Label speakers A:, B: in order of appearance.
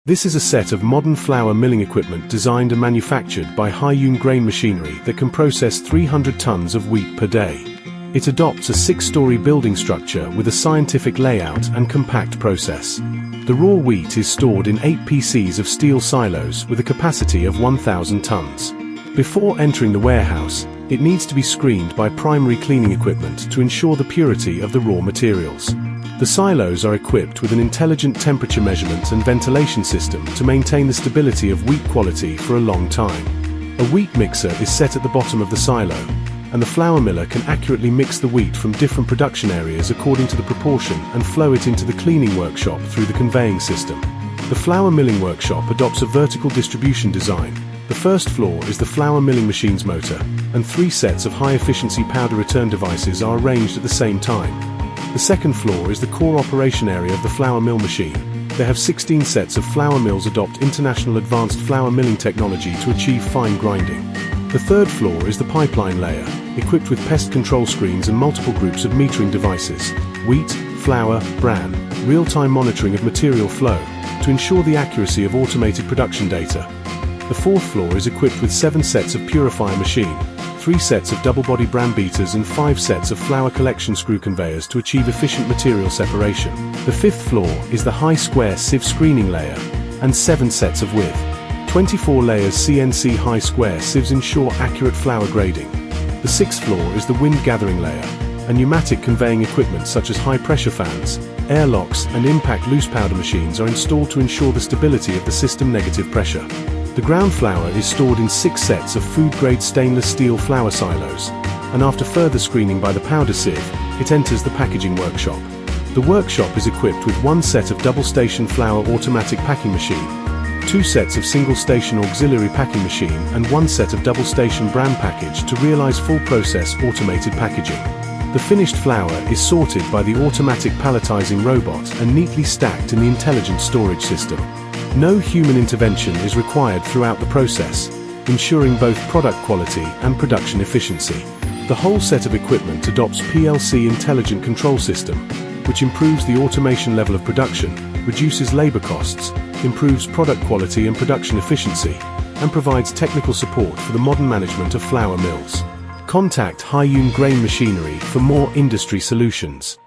A: This is a set of modern flour milling equipment designed and manufactured by high-yun grain machinery that can process 300 tons of wheat per day. It adopts a 6-story building structure with a scientific layout and compact process. The raw wheat is stored in 8 PCs of steel silos with a capacity of 1,000 tons. Before entering the warehouse, it needs to be screened by primary cleaning equipment to ensure the purity of the raw materials. The silos are equipped with an intelligent temperature measurement and ventilation system to maintain the stability of wheat quality for a long time. A wheat mixer is set at the bottom of the silo, and the flour miller can accurately mix the wheat from different production areas according to the proportion and flow it into the cleaning workshop through the conveying system. The flour milling workshop adopts a vertical distribution design. The first floor is the flour milling machine's motor, and 3 sets of high-efficiency powder return devices are arranged at the same time. The second floor is the core operation area of the flour mill machine. They have 16 sets of flour mills adopt international advanced flour milling technology to achieve fine grinding. The third floor is the pipeline layer, equipped with pest control screens and multiple groups of metering devices, wheat, flour, bran, real-time monitoring of material flow, to ensure the accuracy of automated production data. The fourth floor is equipped with 7 sets of purifier machine, 3 sets of double-body bran beaters and 5 sets of flour collection screw conveyors to achieve efficient material separation. The fifth floor is the high-square sieve screening layer, and 7 sets of with 24 layers CNC high-square sieves ensure accurate flour grading. The sixth floor is the wind gathering layer, and pneumatic conveying equipment such as high-pressure fans, air locks and impact loose powder machines are installed to ensure the stability of the system negative pressure. The ground flour is stored in 6 sets of food-grade stainless steel flour silos, and after further screening by the powder sieve, it enters the packaging workshop. The workshop is equipped with 1 set of double-station flour automatic packing machine, 2 sets of single-station auxiliary packing machine and 1 set of double-station bran package to realize full-process automated packaging. The finished flour is sorted by the automatic palletizing robot and neatly stacked in the intelligent storage system. No human intervention is required throughout the process, ensuring both product quality and production efficiency. The whole set of equipment adopts PLC intelligent control system, which improves the automation level of production, reduces labor costs, improves product quality and production efficiency, and provides technical support for the modern management of flour mills. Contact high-yun grain machinery for more industry solutions.